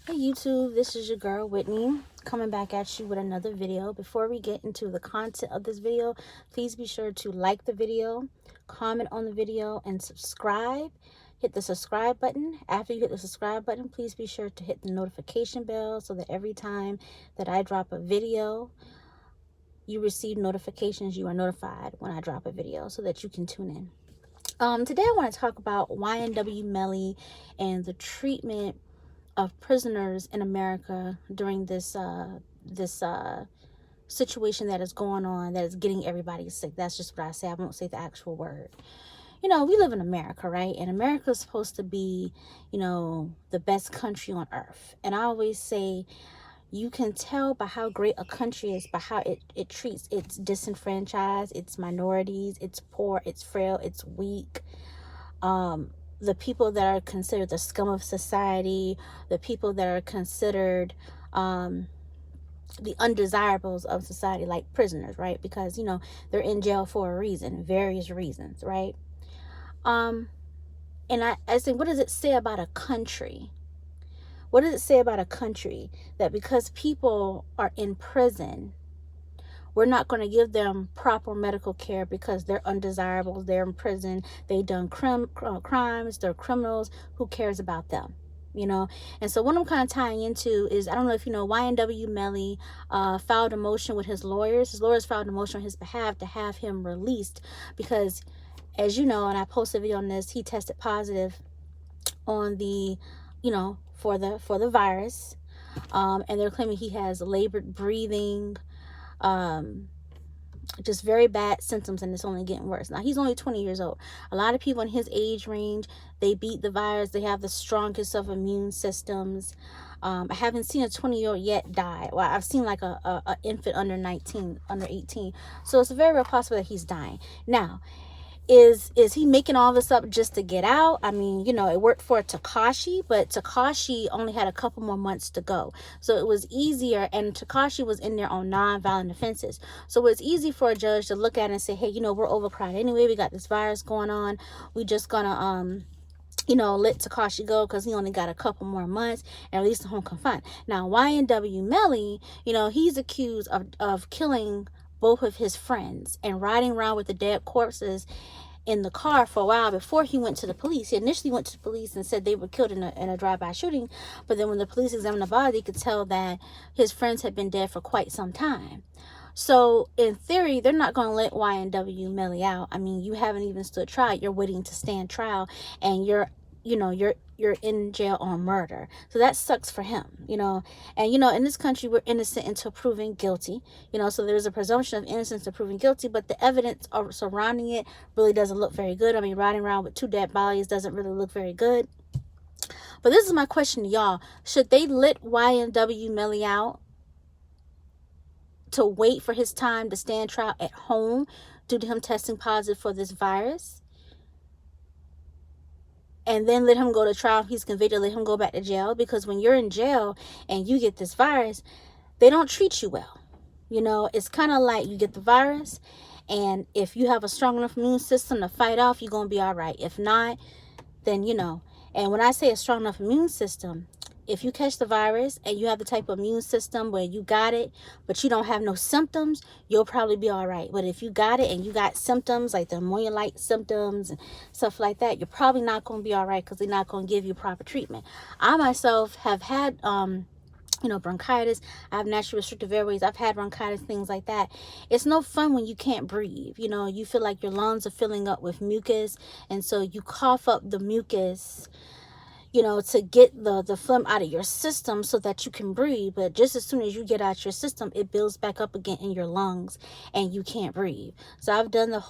Hey YouTube, this is your girl Whitney coming back at you with another video. Before we get into the content of this video, please be sure to like the video, comment on the video, and subscribe. Hit the subscribe button. After you hit the subscribe button, please be sure to hit the notification bell so that every time that I drop a video, you receive notifications. You are notified when I drop a video so that you can tune in. Today I want to talk about Ynw Melly and the treatment of prisoners in America during this situation that is going on, that is getting everybody sick. That's just what I say. I won't say the actual word. You know, we live in America, right? And America is supposed to be, the best country on earth. And I always say, you can tell by how great a country is by how it treats its disenfranchised, its minorities, its poor, its frail, its weak. The people that are considered the scum of society, the people that are considered the undesirables of society, like prisoners, right? Because, they're in jail for a reason, various reasons, right? And I think, what does it say about a country? What does it say about a country that because people are in prison, we're not going to give them proper medical care because they're undesirables, they're in prison, they done crimes, they're criminals? Who cares about them? And so what I'm kind of tying into is, I don't know if you know, Ynw Melly filed a motion with his lawyers. His lawyers filed a motion on his behalf to have him released because, as you know, and I posted a video on this, he tested positive on the, for the virus. And they're claiming he has labored breathing, just very bad symptoms, and it's only getting worse. Now, he's only 20 years old. A lot of people in his age range, they beat the virus. They have the strongest of immune systems. I haven't seen a 20-year-old yet die. Well, I've seen like a infant under 19, under 18. So it's very real possible that he's dying. Now, is he making all this up just to get out? I mean, it worked for Tekashi, but Tekashi only had a couple more months to go. So it was easier, and Tekashi was in there on non-violent offenses. So it's easy for a judge to look at it and say, hey, we're overcrowded anyway. We got this virus going on. We just gonna, let Tekashi go because he only got a couple more months and release the home confined. Now, Ynw Melly, he's accused of killing both of his friends and riding around with the dead corpses in the car for a while before he went to the police. He initially went to the police and said they were killed in a drive-by shooting, but then when the police examined the body, they could tell that his friends had been dead for quite some time. So in theory, they're not going to let Ynw Melly out. I mean, you haven't even stood trial. You're waiting to stand trial, and you're in jail on murder. So that sucks for him, and in this country, we're innocent until proven guilty, so there's a presumption of innocence to proven guilty, but the evidence surrounding it really doesn't look very good. I mean, riding around with two dead bodies doesn't really look very good. But this is my question to y'all. Should they let Ynw Melly out to wait for his time to stand trial at home due to him testing positive for this virus? And then let him go to trial. If he's convicted, let him go back to jail. Because when you're in jail and you get this virus, they don't treat you well. It's kind of like you get the virus, and if you have a strong enough immune system to fight off, you're going to be all right. If not, then, and when I say a strong enough immune system, if you catch the virus and you have the type of immune system where you got it, but you don't have no symptoms, you'll probably be all right. But if you got it and you got symptoms like the ammonia-like symptoms and stuff like that, you're probably not going to be all right because they're not going to give you proper treatment. I myself have had, bronchitis. I have naturally restrictive airways. I've had bronchitis, things like that. It's no fun when you can't breathe. You feel like your lungs are filling up with mucus, and so you cough up the mucus, to get the phlegm out of your system so that you can breathe. But just as soon as you get out your system, it builds back up again in your lungs and you can't breathe. So I've done the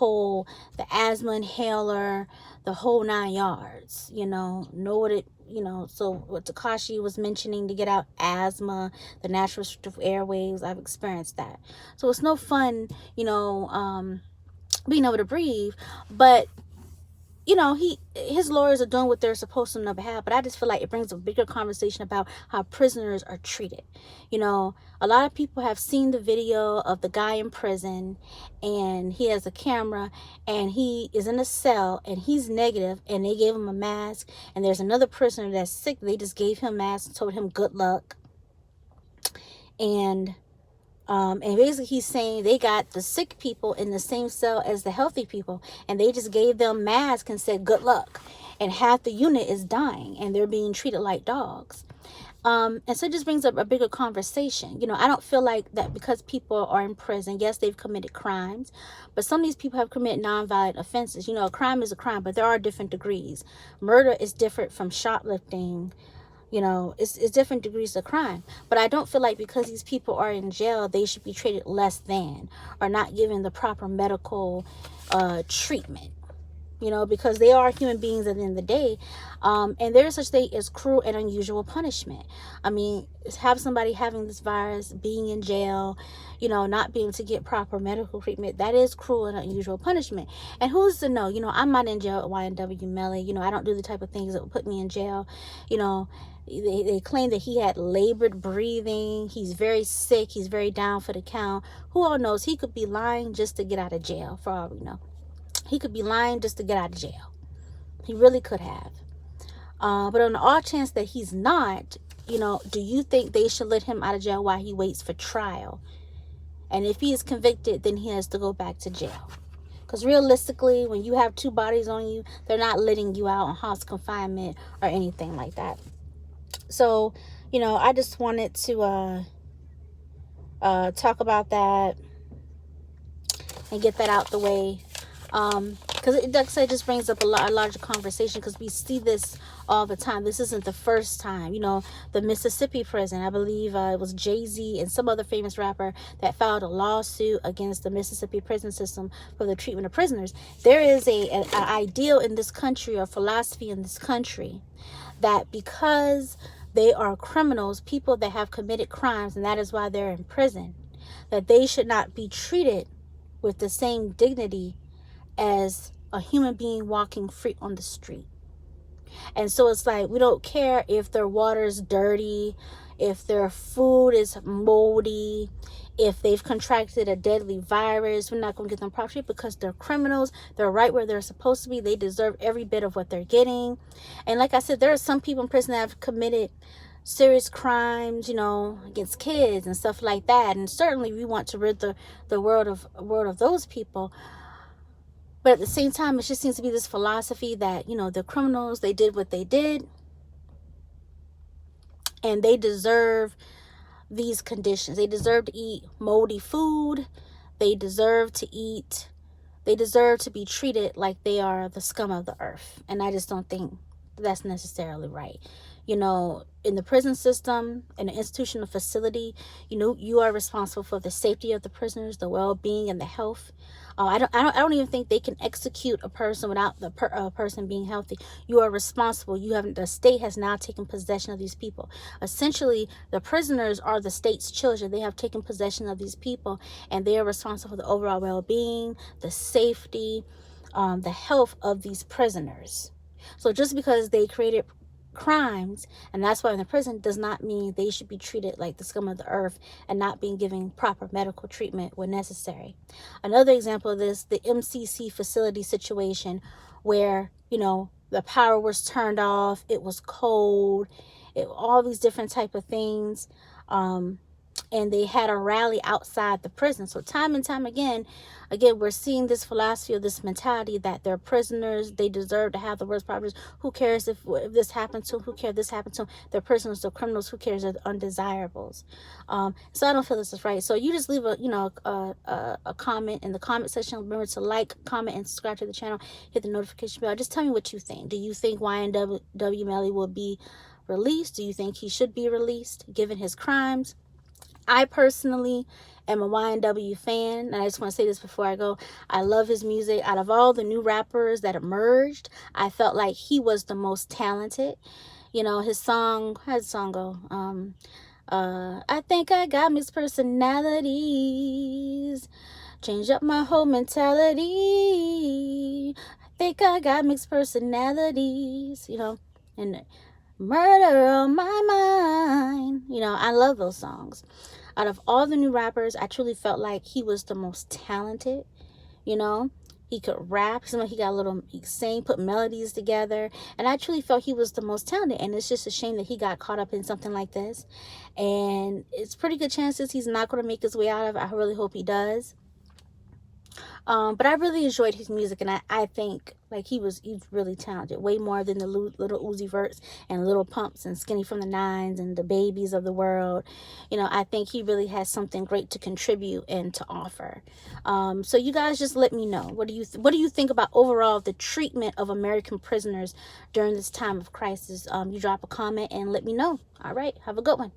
asthma inhaler, the whole 9 yards, know what it, so what Tekashi was mentioning to get out asthma, the natural restrictive airways, I've experienced that. So it's no fun, being able to breathe. But you know, his lawyers are doing what they're supposed to on their behalf, but I just feel like it brings a bigger conversation about how prisoners are treated. You know, a lot of people have seen the video of the guy in prison, and he has a camera, and he is in a cell, and he's negative, and they gave him a mask, and there's another prisoner that's sick. They just gave him a mask and told him good luck. And basically he's saying they got the sick people in the same cell as the healthy people, and they just gave them masks and said good luck, and half the unit is dying and they're being treated like dogs. And so it just brings up a bigger conversation. You know, I don't feel like that because people are in prison, yes, they've committed crimes, but some of these people have committed nonviolent offenses. You know, a crime is a crime, but there are different degrees. Murder is different from shoplifting. You know, it's different degrees of crime. But I don't feel like because these people are in jail, they should be treated less than or not given the proper medical treatment. You know, because they are human beings at the end of the day. And there is such thing as cruel and unusual punishment. I mean, have somebody having this virus, being in jail, you know, not being able to get proper medical treatment, that is cruel and unusual punishment. And who's to know? You know, I'm not in jail at Ynw Melly. You know, I don't do the type of things that would put me in jail. You know, they claim that he had labored breathing. He's very sick. He's very down for the count. Who all knows? He could be lying just to get out of jail, for all we know. He could be lying just to get out of jail. He really could have. But on the odd chance that he's not, you know, do you think they should let him out of jail while he waits for trial? And if he is convicted, then he has to go back to jail. Because realistically, when you have two bodies on you, they're not letting you out on house confinement or anything like that. So, you know, I just wanted to talk about that and get that out the way. Because it, like I said, just brings up a larger conversation, because we see this all the time. This isn't the first time. You know, the Mississippi prison, I believe it was Jay-Z and some other famous rapper that filed a lawsuit against the Mississippi prison system for the treatment of prisoners. There is an ideal in this country, or philosophy in this country, that because they are criminals, people that have committed crimes, and that is why they're in prison, that they should not be treated with the same dignity as a human being walking free on the street. And so it's like, we don't care if their water is dirty, if their food is moldy, if they've contracted a deadly virus. We're not going to get them proper treatment because they're criminals. They're right where they're supposed to be. They deserve every bit of what they're getting. And like I said, there are some people in prison that have committed serious crimes, you know, against kids and stuff like that. And certainly we want to rid the world of those people. But at the same time, it just seems to be this philosophy that, you know, the criminals, they did what they did, and they deserve these conditions. They deserve to eat moldy food. They deserve to be treated like they are the scum of the earth. And I just don't think that's necessarily right. You know, in the prison system, in an institutional facility, you know, you are responsible for the safety of the prisoners, the well-being and the health. I don't even think they can execute a person without the person being healthy. You are responsible. The state has now taken possession of these people. Essentially, the prisoners are the state's children. They have taken possession of these people, and they are responsible for the overall well-being, the safety, the health of these prisoners. So just because they created crimes, and that's why in the prison, does not mean they should be treated like the scum of the earth and not being given proper medical treatment when necessary. Another example of this, the MCC facility situation, where, you know, the power was turned off, it was cold, all these different type of things, and they had a rally outside the prison. So time and time again, we're seeing this philosophy, or this mentality, that they're prisoners, they deserve to have the worst properties. Who cares if this happened to them? Who cares if this happened to them? They're prisoners, they're criminals. Who cares? They're undesirables. So I don't feel this is right. So you just leave a comment in the comment section. Remember to like, comment, and subscribe to the channel. Hit the notification bell. Just tell me what you think. Do you think Ynw Melly will be released? Do you think he should be released given his crimes? I personally am a Ynw fan, and I just want to say this before I go. I love his music. Out of all the new rappers that emerged, I felt like he was the most talented. You know, his song, how'd the song go? I think I got mixed personalities. Change up my whole mentality. I think I got mixed personalities, you know, and murder on my mind. You know, I love those songs. Out of all the new rappers, I truly felt like he was the most talented. You know, he could rap. He got a little, he could sing, put melodies together, and I truly felt he was the most talented. And it's just a shame that he got caught up in something like this. And it's pretty good chances he's not going to make his way out of it. I really hope he does. But I really enjoyed his music, and I think like he's really talented, way more than the little Uzi Verts and Little Pumps and Skinny from the Nines and the Babies of the world. You know, I think he really has something great to contribute and to offer. So you guys just let me know, what do you think about overall the treatment of American prisoners during this time of crisis? You drop a comment and let me know. All right, have a good one.